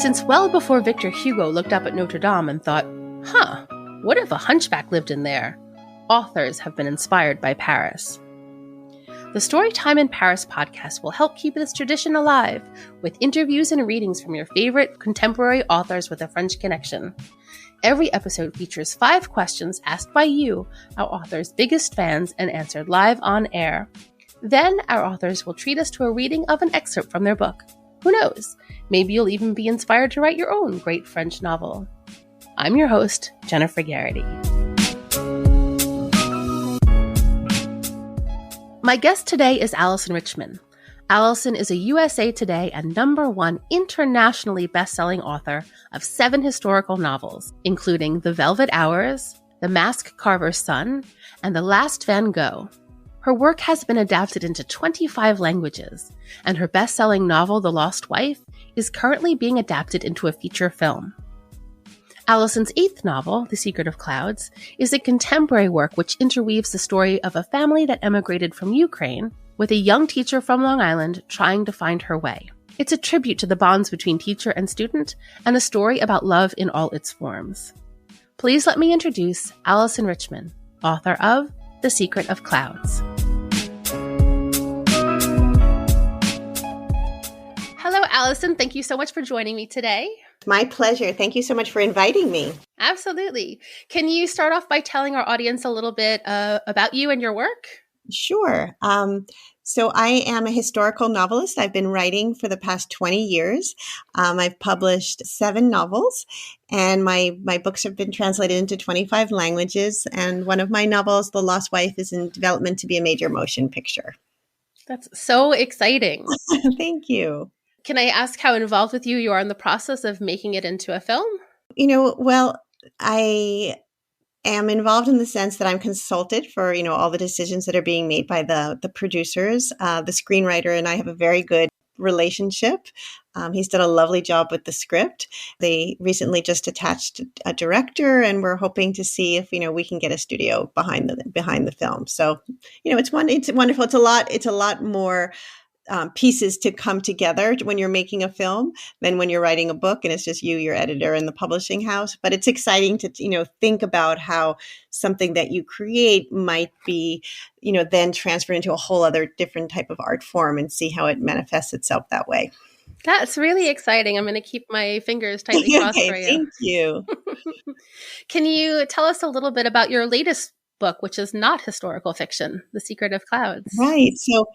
Since well before Victor Hugo looked up at Notre Dame and thought, what if a hunchback lived in there? Authors have been inspired by Paris. The Storytime in Paris podcast will help keep this tradition alive with interviews and readings from your favorite contemporary authors with a French connection. Every episode features 5 questions asked by you, our author's biggest fans, and answered live on air. Then our authors will treat us to a reading of an excerpt from their book. Who knows? Maybe you'll even be inspired to write your own great French novel. I'm your host, Jennifer Garrity. My guest today is Alyson Richman. Alyson is a USA Today and #1 internationally best-selling author of 7 historical novels, including The Velvet Hours, The Mask Carver's Son, and The Last Van Gogh. Her work has been adapted into 25 languages, and her best-selling novel, The Lost Wife, is currently being adapted into a feature film. Alyson's 8th novel, The Secret of Clouds, is a contemporary work which interweaves the story of a family that emigrated from Ukraine with a young teacher from Long Island trying to find her way. It's a tribute to the bonds between teacher and student and a story about love in all its forms. Please let me introduce Alyson Richman, author of The Secret of Clouds. Hello, Alyson. Thank you so much for joining me today. My pleasure. Thank you so much for inviting me. Absolutely. Can you start off by telling our audience a little bit about you and your work? Sure. So I am a historical novelist. I've been writing for the past 20 years. I've published 7 novels, and my books have been translated into 25 languages. And one of my novels, The Lost Wife, is in development to be a major motion picture. That's so exciting. Thank you. Can I ask how involved with you are in the process of making it into a film? Well, I am involved in the sense that I'm consulted for, all the decisions that are being made by the producers. The screenwriter and I have a very good relationship. He's done a lovely job with the script. They recently just attached a director, and we're hoping to see if, we can get a studio behind the film. So, it's wonderful. It's a lot more pieces to come together when you're making a film than when you're writing a book and it's just you, your editor, and the publishing house. But it's exciting to, think about how something that you create might be, then transferred into a whole other different type of art form and see how it manifests itself that way. That's really exciting. I'm going to keep my fingers tightly crossed for you. Thank you. Can you tell us a little bit about your latest book, which is not historical fiction, The Secret of Clouds? Right. So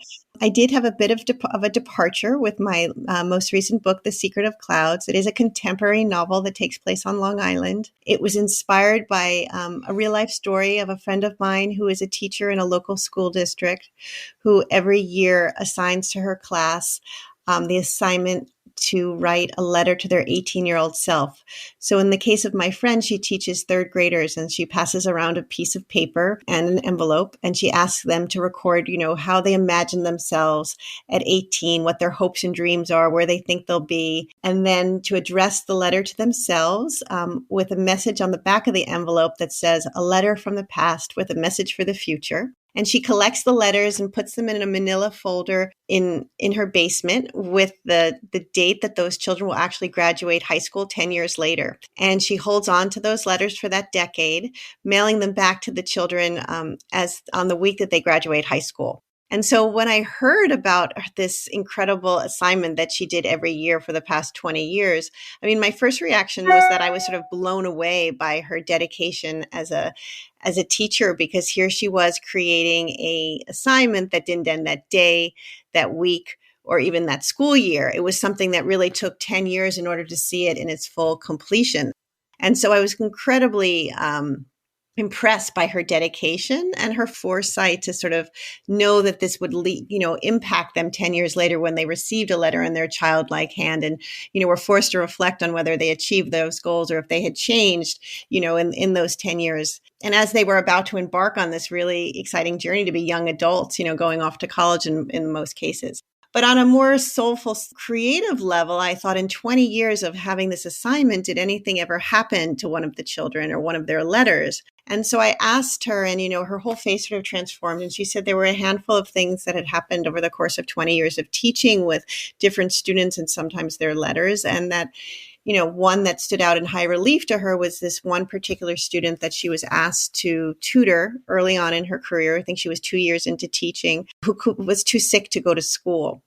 I did have a bit of a departure with my most recent book, The Secret of Clouds. It is a contemporary novel that takes place on Long Island. It was inspired by a real life story of a friend of mine who is a teacher in a local school district who every year assigns to her class the assignment to write a letter to their 18-year-old self. So in the case of my friend, she teaches 3rd graders, and she passes around a piece of paper and an envelope, and she asks them to record, how they imagine themselves at 18, what their hopes and dreams are, where they think they'll be, and then to address the letter to themselves with a message on the back of the envelope that says, "A letter from the past with a message for the future." And she collects the letters and puts them in a manila folder in her basement with the date that those children will actually graduate high school 10 years later. And she holds on to those letters for that decade, mailing them back to the children as on the week that they graduate high school. And so when I heard about this incredible assignment that she did every year for the past 20 years, my first reaction was that I was sort of blown away by her dedication as a teacher, because here she was creating a assignment that didn't end that day, that week, or even that school year. It was something that really took 10 years in order to see it in its full completion. And so I was incredibly impressed by her dedication and her foresight to sort of know that this would impact them 10 years later when they received a letter in their childlike hand and, were forced to reflect on whether they achieved those goals or if they had changed, in those 10 years. And as they were about to embark on this really exciting journey to be young adults, going off to college in most cases. But on a more soulful, creative level, I thought in 20 years of having this assignment, did anything ever happen to one of the children or one of their letters? And so I asked her, and, her whole face sort of transformed. And she said there were a handful of things that had happened over the course of 20 years of teaching with different students and sometimes their letters. And that, one that stood out in high relief to her was this one particular student that she was asked to tutor early on in her career. I think she was 2 years into teaching, who was too sick to go to school.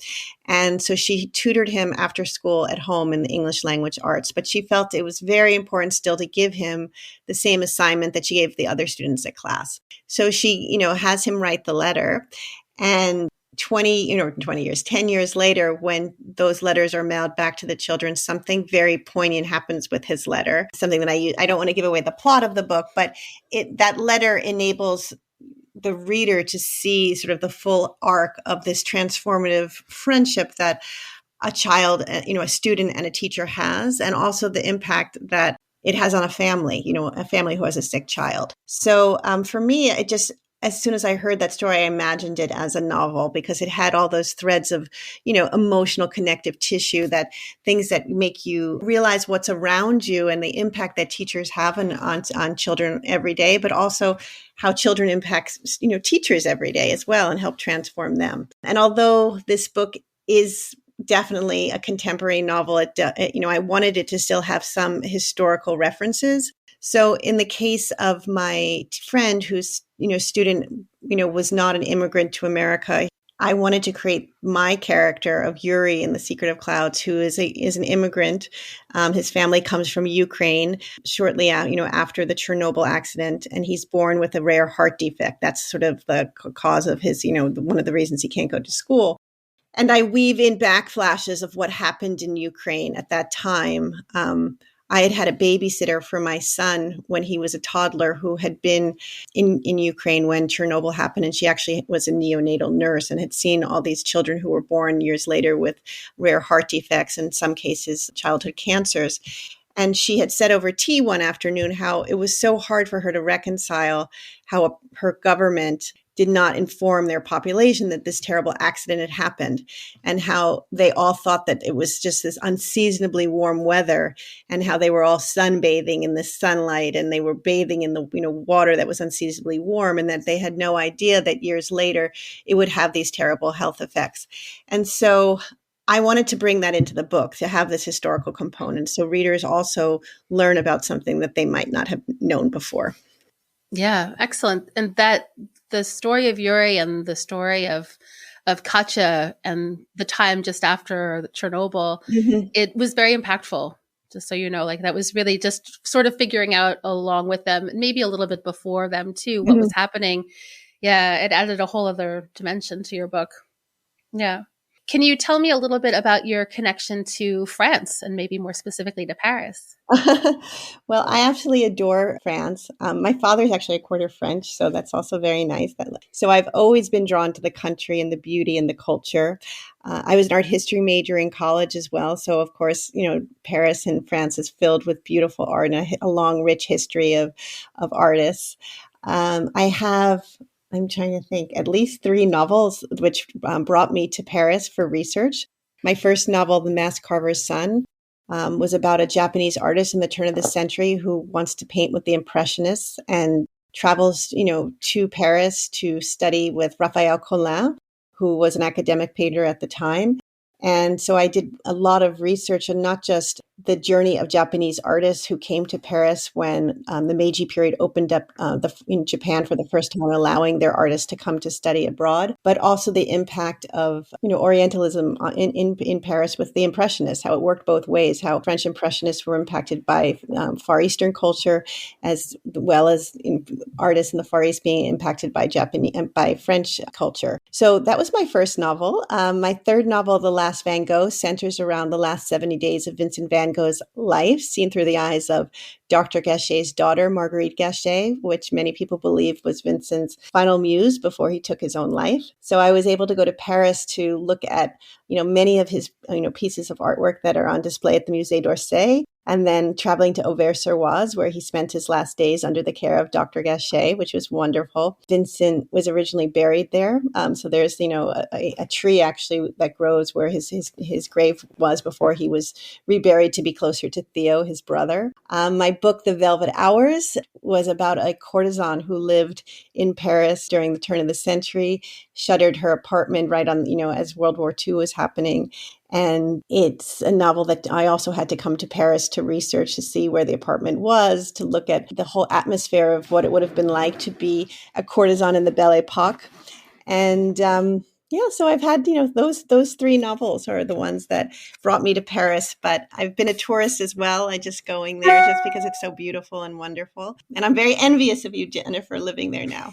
And so she tutored him after school at home in the English language arts, but she felt it was very important still to give him the same assignment that she gave the other students at class. So she, has him write the letter, and 10 years later, when those letters are mailed back to the children, something very poignant happens with his letter. Something that I don't want to give away the plot of the book, but that letter enables the reader to see sort of the full arc of this transformative friendship that a child, a student and a teacher has, and also the impact that it has on a family, a family who has a sick child. So for me, as soon as I heard that story, I imagined it as a novel because it had all those threads of, emotional connective tissue, that things that make you realize what's around you and the impact that teachers have on children every day, but also how children impact, teachers every day as well and help transform them. And although this book is definitely a contemporary novel, I wanted it to still have some historical references. So in the case of my friend whose, student, was not an immigrant to America, I wanted to create my character of Yuri in The Secret of Clouds, who is an immigrant. His family comes from Ukraine shortly after the Chernobyl accident, and he's born with a rare heart defect. That's sort of the cause of his, one of the reasons he can't go to school. And I weave in backflashes of what happened in Ukraine at that time. I had a babysitter for my son when he was a toddler who had been in Ukraine when Chernobyl happened. And she actually was a neonatal nurse and had seen all these children who were born years later with rare heart defects, in some cases childhood cancers. And she had said over tea one afternoon how it was so hard for her to reconcile how her government did not inform their population that this terrible accident had happened, and how they all thought that it was just this unseasonably warm weather, and how they were all sunbathing in the sunlight and they were bathing in the water that was unseasonably warm, and that they had no idea that years later it would have these terrible health effects. And so I wanted to bring that into the book, to have this historical component, so readers also learn about something that they might not have known before. Yeah, excellent. And that the story of Yuri and the story of Katya and the time just after Chernobyl, it was very impactful. Just so you know, that was really just sort of figuring out along with them, maybe a little bit before them too, what was happening. Yeah, it added a whole other dimension to your book. Yeah. Can you tell me a little bit about your connection to France and maybe more specifically to Paris? Well, I absolutely adore France. My father is actually a quarter French, so that's also very nice. So I've always been drawn to the country and the beauty and the culture. I was an art history major in college as well. So, of course, Paris and France is filled with beautiful art and a long, rich history of artists. I'm trying to think, at least 3 novels which brought me to Paris for research. My first novel, The Mask Carver's Son, was about a Japanese artist in the turn of the century who wants to paint with the Impressionists and travels, to Paris to study with Raphael Collin, who was an academic painter at the time. And so I did a lot of research on not just the journey of Japanese artists who came to Paris when the Meiji period opened up in Japan for the first time, allowing their artists to come to study abroad, but also the impact of Orientalism in Paris with the Impressionists, how it worked both ways, how French Impressionists were impacted by Far Eastern culture, as well as artists in the Far East being impacted by French culture. So that was my first novel. My third novel, The Last Van Gogh, centers around the last 70 days of Vincent van Gogh's life, seen through the eyes of Dr. Gachet's daughter, Marguerite Gachet, which many people believe was Vincent's final muse before he took his own life. So I was able to go to Paris to look at, many of his, pieces of artwork that are on display at the Musée d'Orsay, and then traveling to Auvers-sur-Oise, where he spent his last days under the care of Dr. Gachet, which was wonderful. Vincent was originally buried there. So there's, a tree actually that grows where his grave was before he was reburied to be closer to Theo, his brother. My book, The Velvet Hours, was about a courtesan who lived in Paris during the turn of the century, shuttered her apartment right on, as World War II was happening, And it's a novel that I also had to come to Paris to research, to see where the apartment was, to look at the whole atmosphere of what it would have been like to be a courtesan in the Belle Epoque. And yeah, so I've had, those three novels are the ones that brought me to Paris. But I've been a tourist as well. I just going there just because it's so beautiful and wonderful. And I'm very envious of you, Jennifer, living there now.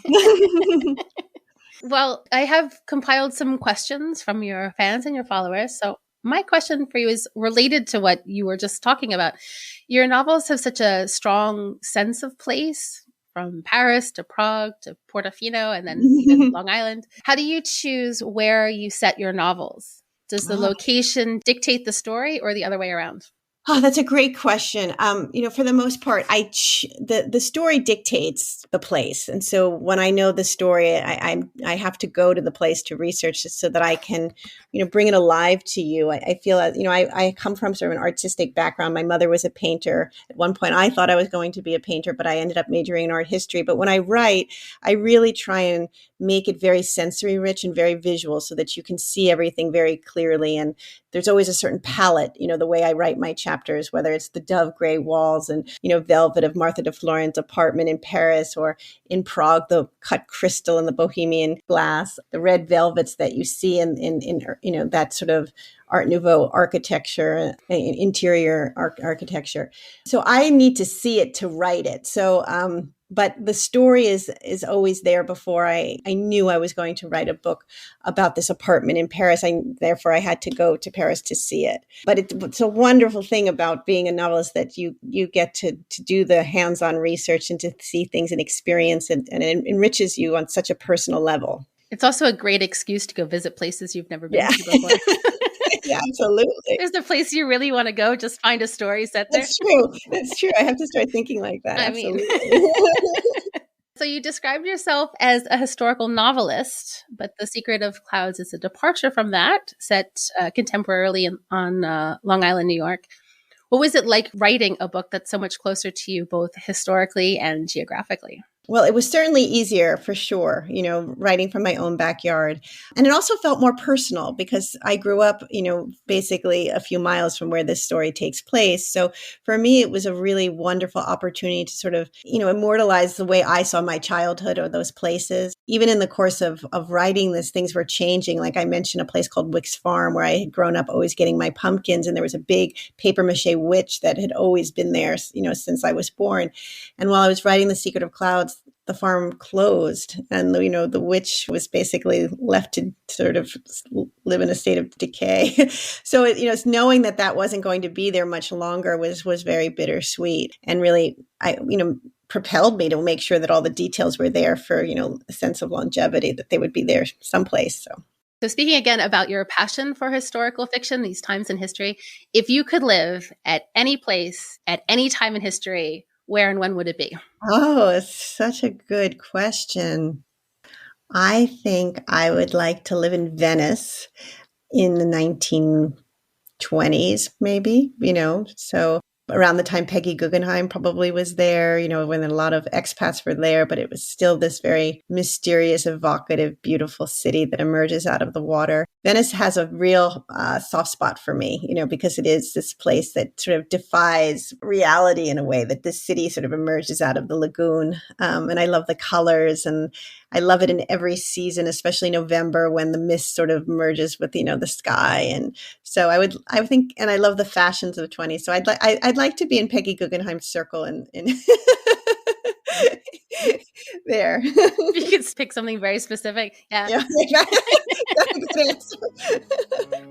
Well, I have compiled some questions from your fans and your followers. So my question for you is related to what you were just talking about. Your novels have such a strong sense of place, from Paris to Prague to Portofino and then even Long Island. How do you choose where you set your novels? Does the location dictate the story or the other way around? Oh, that's a great question. For the most part, the story dictates the place, and so when I know the story, I have to go to the place to research it so that I can, bring it alive to you. I feel that I come from sort of an artistic background. My mother was a painter. At one point, I thought I was going to be a painter, but I ended up majoring in art history. But when I write, I really try and make it very sensory rich and very visual, so that you can see everything very clearly. And there's always a certain palette, the way I write my chapters, whether it's the dove gray walls and, velvet of Martha de Floren's apartment in Paris, or in Prague, the cut crystal and the Bohemian glass, the red velvets that you see in that sort of Art Nouveau architecture, interior architecture. So I need to see it to write it. So, but the story is always there before I knew I was going to write a book about this apartment in Paris. Therefore, I had to go to Paris to see it. But it's a wonderful thing about being a novelist that you get to do the hands-on research and to see things and experience it, and it enriches you on such a personal level. It's also a great excuse to go visit places you've never been to before. Yeah, absolutely. There's the place you really want to go. Just find a story set there. That's true. That's true. I have to start thinking like that. Absolutely. So you described yourself as a historical novelist, but The Secret of Clouds is a departure from that, set contemporarily on Long Island, New York. What was it like writing a book that's so much closer to you, both historically and geographically? Well, it was certainly easier for sure, writing from my own backyard. And it also felt more personal because I grew up, basically a few miles from where this story takes place. So for me, it was a really wonderful opportunity to sort of, immortalize the way I saw my childhood or those places. Even in the course of writing this, things were changing. Like I mentioned, a place called Wick's Farm, where I had grown up always getting my pumpkins. And there was a big paper mache witch that had always been there, since I was born. And while I was writing The Secret of Clouds, the farm closed, and the witch was basically left to sort of live in a state of decay. So it's knowing that wasn't going to be there much longer was very bittersweet, and really propelled me to make sure that all the details were there for a sense of longevity, that they would be there someplace. So speaking again about your passion for historical fiction, these times in history, if you could live at any place at any time in history, where and when would it be? Oh, it's such a good question. I think I would like to live in Venice in the 1920s, maybe, so around the time Peggy Guggenheim probably was there, when a lot of expats were there, but it was still this very mysterious, evocative, beautiful city that emerges out of the water. Venice has a real soft spot for me, because it is this place that sort of defies reality in a way, that this city sort of emerges out of the lagoon. And I love the colors, and I love it in every season, especially November when the mist sort of merges with, the sky. And so I think, and I love the fashions of the 20s. So I'd like to be in Peggy Guggenheim's circle and there. You could pick something very specific. Yeah.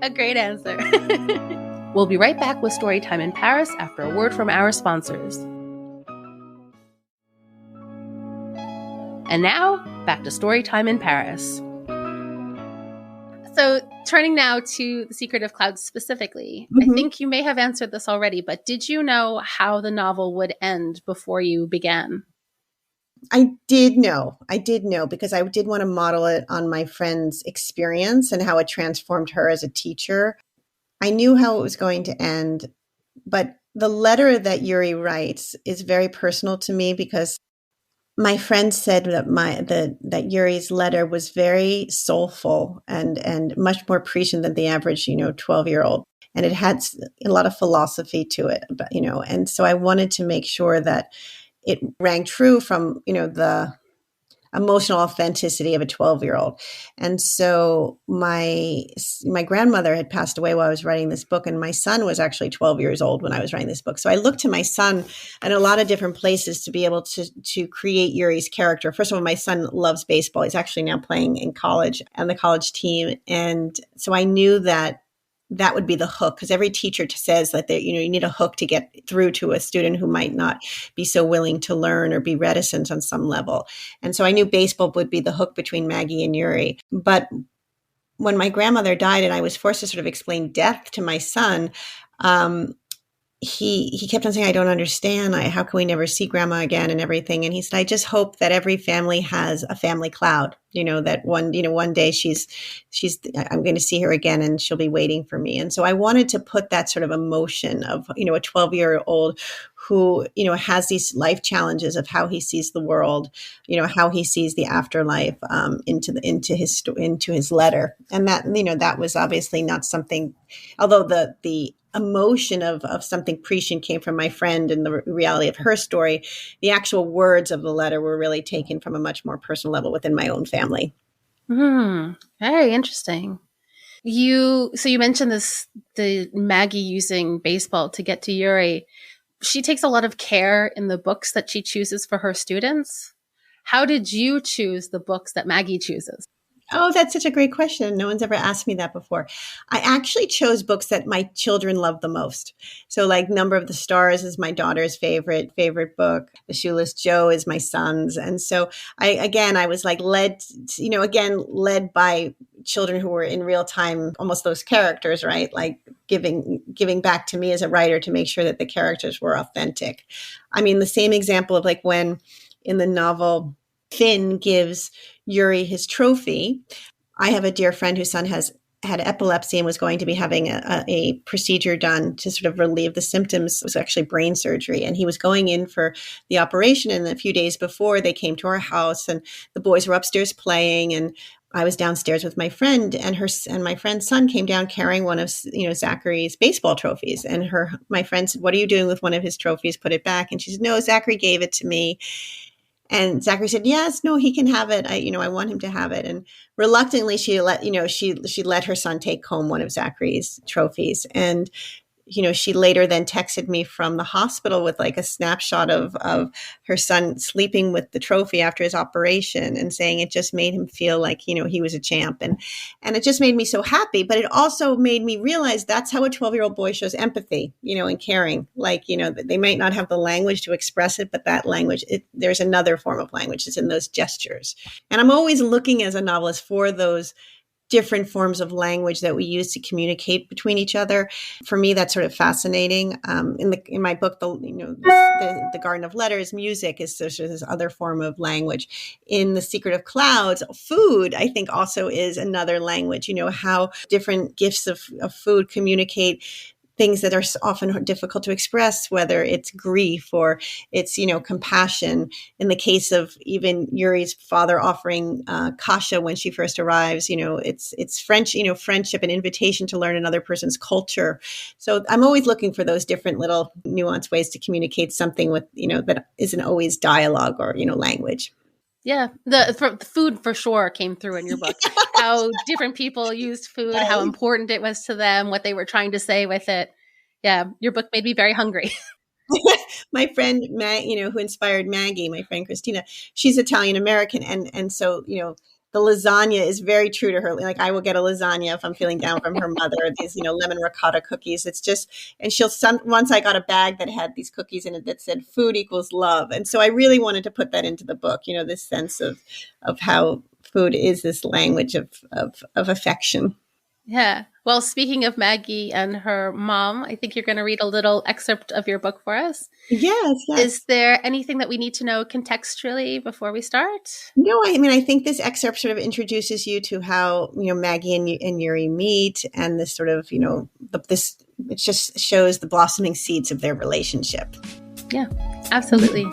A great answer. We'll be right back with Storytime in Paris after a word from our sponsors. And now, back to Storytime in Paris. So, turning now to The Secret of Clouds specifically, I think you may have answered this already, but did you know how the novel would end before you began? I did know because I did want to model it on my friend's experience and how it transformed her as a teacher. I knew how it was going to end, but the letter that Yuri writes is very personal to me because my friend said that Yuri's letter was very soulful and much more prescient than the average, 12-year-old. And it had a lot of philosophy to it, and so I wanted to make sure that it rang true from, the emotional authenticity of a 12-year-old. And so my grandmother had passed away while I was writing this book, and my son was actually 12 years old when I was writing this book. So I looked to my son in a lot of different places to be able to create Yuri's character. First of all, my son loves baseball. He's actually now playing in college on the college team. And so I knew that would be the hook, because every teacher says that you need a hook to get through to a student who might not be so willing to learn or be reticent on some level. And so I knew baseball would be the hook between Maggie and Yuri. But when my grandmother died and I was forced to sort of explain death to my son, he kept on saying, I don't understand. How can we never see grandma again and everything? And he said, I just hope that every family has a family cloud, that one day I'm going to see her again and she'll be waiting for me. And so I wanted to put that sort of emotion of, a 12-year-old who, has these life challenges of how he sees the world, how he sees the afterlife, into his letter. And that was obviously not something, although the emotion of something prescient came from my friend and the reality of her story, the actual words of the letter were really taken from a much more personal level within my own family. Very interesting. You mentioned the Maggie using baseball to get to Yuri. She takes a lot of care in the books that she chooses for her students. How did you choose the books that Maggie chooses? Oh, that's such a great question. No one's ever asked me that before. I actually chose books that my children love the most. So like Number of the Stars is my daughter's favorite book. The Shoeless Joe is my son's. And so I was like led by children who were in real time, almost those characters, right? Like giving back to me as a writer to make sure that the characters were authentic. I mean, the same example of like when in the novel, Finn gives Yuri his trophy. I have a dear friend whose son had epilepsy and was going to be having a procedure done to sort of relieve the symptoms. It was actually brain surgery. And he was going in for the operation. And a few days before, they came to our house and the boys were upstairs playing. And I was downstairs with my friend, and my friend's son came down carrying one of, Zachary's baseball trophies. And my friend said, "What are you doing with one of his trophies? Put it back." And she said, "No, Zachary gave it to me." And Zachary said, "Yes, no, he can have it. I want him to have it." And reluctantly, she let her son take home one of Zachary's trophies. And, she later then texted me from the hospital with like a snapshot of her son sleeping with the trophy after his operation and saying it just made him feel like, he was a champ. And it just made me so happy. But it also made me realize that's how a 12-year-old boy shows empathy, and caring. Like, they might not have the language to express it, but that language, there's another form of language. It's in those gestures. And I'm always looking as a novelist for those different forms of language that we use to communicate between each other. For me, that's sort of fascinating. In my book, the Garden of Letters, music is this other form of language. In The Secret of Clouds, food, I think, also is another language. How different gifts of food communicate things that are often difficult to express, whether it's grief or it's, compassion. In the case of even Yuri's father offering Kasha when she first arrives, it's French, friendship and invitation to learn another person's culture. So I'm always looking for those different little nuanced ways to communicate something with, that isn't always dialogue or, language. Yeah, the food for sure came through in your book. How different people used food, how important it was to them, what they were trying to say with it. Yeah, your book made me very hungry. My friend, who inspired Maggie, my friend Christina, she's Italian American, and so the lasagna is very true to her. Like I will get a lasagna if I'm feeling down from her mother. These lemon ricotta cookies. It's just, and once I got a bag that had these cookies in it that said "food equals love," and so I really wanted to put that into the book. This sense of how food is this language of affection. Yeah. Well, speaking of Maggie and her mom, I think you're going to read a little excerpt of your book for us. Yes. Is there anything that we need to know contextually before we start? No, I think this excerpt sort of introduces you to how, Maggie and Yuri meet, and this sort of, it just shows the blossoming seeds of their relationship. Yeah, absolutely.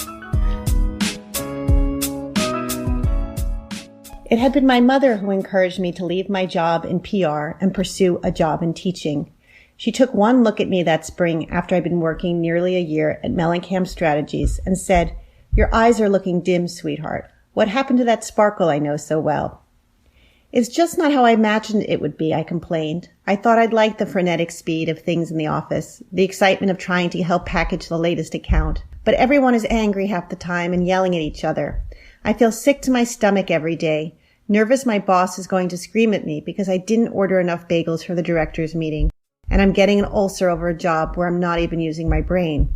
It had been my mother who encouraged me to leave my job in PR and pursue a job in teaching. She took one look at me that spring after I'd been working nearly a year at Mellencamp Strategies and said, "Your eyes are looking dim, sweetheart. What happened to that sparkle I know so well?" "It's just not how I imagined it would be," I complained. "I thought I'd like the frenetic speed of things in the office, the excitement of trying to help package the latest account. But everyone is angry half the time and yelling at each other. I feel sick to my stomach every day, nervous my boss is going to scream at me because I didn't order enough bagels for the director's meeting, and I'm getting an ulcer over a job where I'm not even using my brain."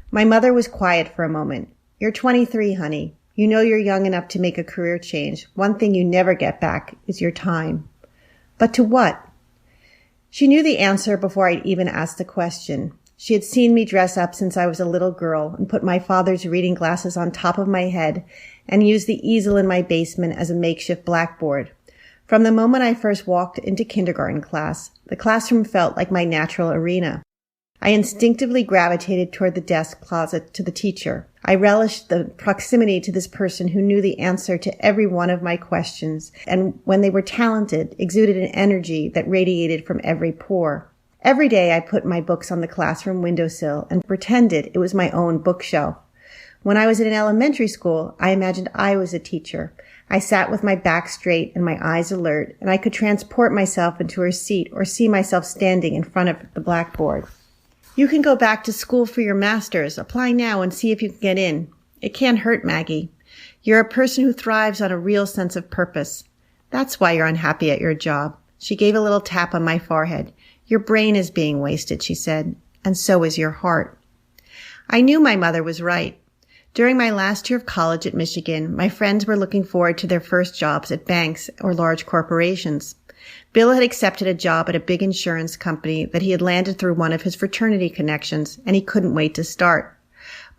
My mother was quiet for a moment. "You're 23, honey. You know you're young enough to make a career change. One thing you never get back is your time." "But to what?" She knew the answer before I'd even asked the question. She had seen me dress up since I was a little girl and put my father's reading glasses on top of my head and use the easel in my basement as a makeshift blackboard. From the moment I first walked into kindergarten class, the classroom felt like my natural arena. I instinctively gravitated toward the desk closet to the teacher. I relished the proximity to this person who knew the answer to every one of my questions, and when they were talented, exuded an energy that radiated from every pore. Every day I put my books on the classroom windowsill and pretended it was my own bookshelf. When I was in elementary school, I imagined I was a teacher. I sat with my back straight and my eyes alert, and I could transport myself into her seat or see myself standing in front of the blackboard. "You can go back to school for your master's. Apply now and see if you can get in. It can't hurt, Maggie. You're a person who thrives on a real sense of purpose. That's why you're unhappy at your job." She gave a little tap on my forehead. "Your brain is being wasted," she said, "and so is your heart." I knew my mother was right. During my last year of college at Michigan, my friends were looking forward to their first jobs at banks or large corporations. Bill had accepted a job at a big insurance company that he had landed through one of his fraternity connections, and he couldn't wait to start.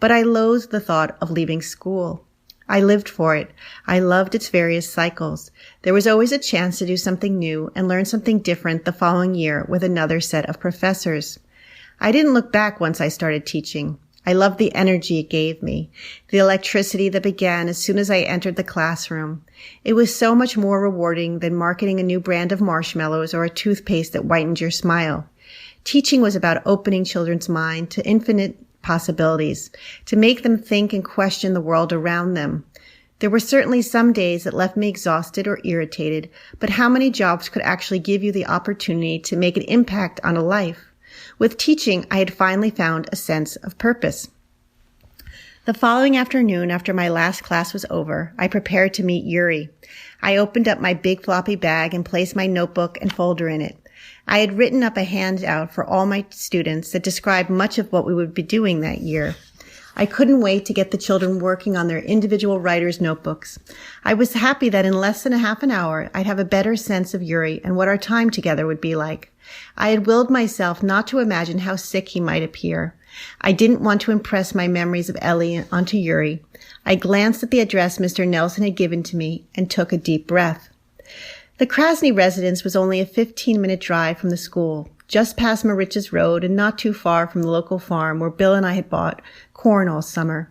But I loathed the thought of leaving school. I lived for it. I loved its various cycles. There was always a chance to do something new and learn something different the following year with another set of professors. I didn't look back once I started teaching. I loved the energy it gave me, the electricity that began as soon as I entered the classroom. It was so much more rewarding than marketing a new brand of marshmallows or a toothpaste that whitened your smile. Teaching was about opening children's mind to infinite possibilities, to make them think and question the world around them. There were certainly some days that left me exhausted or irritated, but how many jobs could actually give you the opportunity to make an impact on a life? With teaching, I had finally found a sense of purpose. The following afternoon, after my last class was over, I prepared to meet Yuri. I opened up my big floppy bag and placed my notebook and folder in it. I had written up a handout for all my students that described much of what we would be doing that year. I couldn't wait to get the children working on their individual writer's notebooks. I was happy that in less than a half an hour, I'd have a better sense of Yuri and what our time together would be like. I had willed myself not to imagine how sick he might appear. I didn't want to impress my memories of Ellie onto Yuri. I glanced at the address Mr. Nelson had given to me and took a deep breath. The Krasny residence was only a 15-minute drive from the school, just past Marich's Road and not too far from the local farm where Bill and I had bought corn all summer.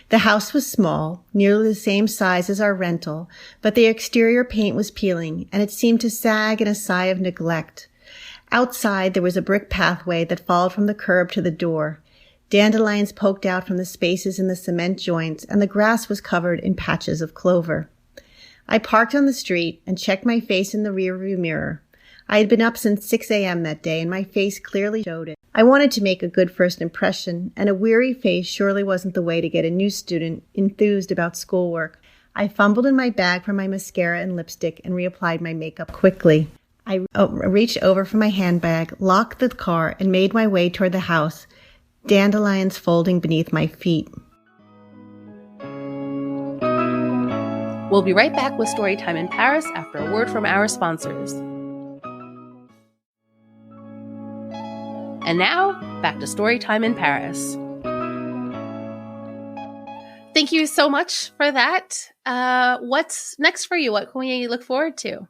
The house was small, nearly the same size as our rental, but the exterior paint was peeling, and it seemed to sag in a sigh of neglect. Outside, there was a brick pathway that followed from the curb to the door. Dandelions poked out from the spaces in the cement joints, and the grass was covered in patches of clover. I parked on the street and checked my face in the rearview mirror. I had been up since 6 a.m. that day, and my face clearly showed it. I wanted to make a good first impression, and a weary face surely wasn't the way to get a new student enthused about schoolwork. I fumbled in my bag for my mascara and lipstick and reapplied my makeup quickly. I reached over for my handbag, locked the car, and made my way toward the house, dandelions folding beneath my feet. We'll be right back with Storytime in Paris after a word from our sponsors. And now, back to Storytime in Paris. Thank you so much for that. What's next for you? What can we look forward to?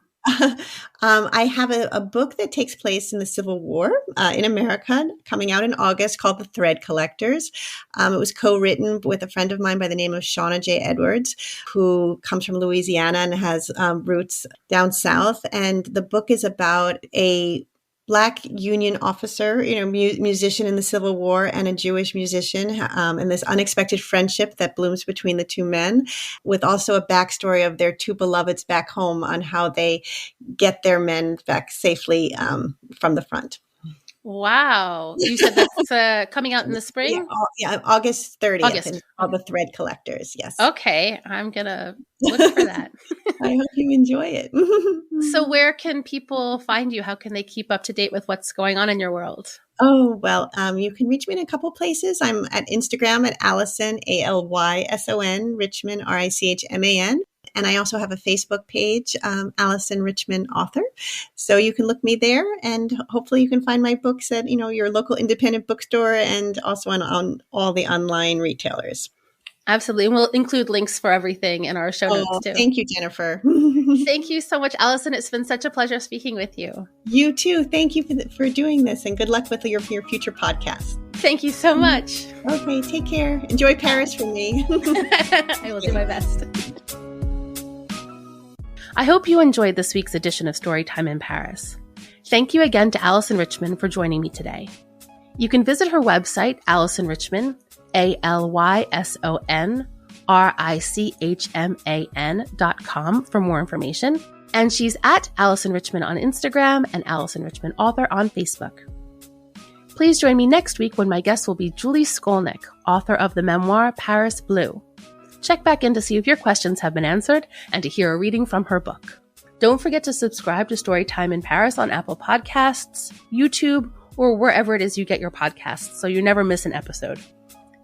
I have a book that takes place in the Civil War in America, coming out in August, called The Thread Collectors. It was co-written with a friend of mine by the name of Shauna J. Edwards, who comes from Louisiana and has roots down south. And the book is about a Black Union officer, musician in the Civil War, and a Jewish musician, and this unexpected friendship that blooms between the two men, with also a backstory of their two beloveds back home on how they get their men back safely from the front. Wow. You said that's coming out in the spring? August 30th. And all The Thread Collectors, yes. Okay, I'm going to look for that. I hope you enjoy it. So where can people find you? How can they keep up to date with what's going on in your world? Oh, well, you can reach me in a couple places. I'm at Instagram at Alyson, Alyson, Richman, Richman. And I also have a Facebook page, Alyson Richman Author. So you can look me there, and hopefully you can find my books at, your local independent bookstore, and also on all the online retailers. Absolutely. And we'll include links for everything in our show notes too. Thank you, Jennifer. Thank you so much, Alyson. It's been such a pleasure speaking with you. You too. Thank you for doing this, and good luck with your future podcast. Thank you so much. Okay, take care. Enjoy Paris for me. I will do my best. I hope you enjoyed this week's edition of Storytime in Paris. Thank you again to Alyson Richman for joining me today. You can visit her website, Alyson Richman, ALYSONRICHMAN.com for more information. And she's at Alyson Richman on Instagram and Alyson Richman Author on Facebook. Please join me next week when my guest will be Julie Skolnick, author of the memoir Paris Blue. Check back in to see if your questions have been answered and to hear a reading from her book. Don't forget to subscribe to Storytime in Paris on Apple Podcasts, YouTube, or wherever it is you get your podcasts so you never miss an episode.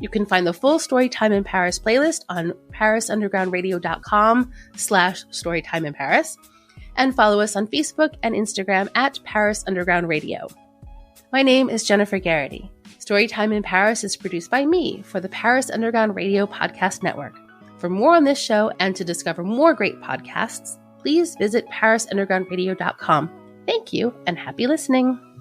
You can find the full Storytime in Paris playlist on parisundergroundradio.com/Storytime in Paris, and follow us on Facebook and Instagram at Paris Underground Radio. My name is Jennifer Garrity. Storytime in Paris is produced by me for the Paris Underground Radio Podcast Network. For more on this show and to discover more great podcasts, please visit parisundergroundradio.com. Thank you and happy listening.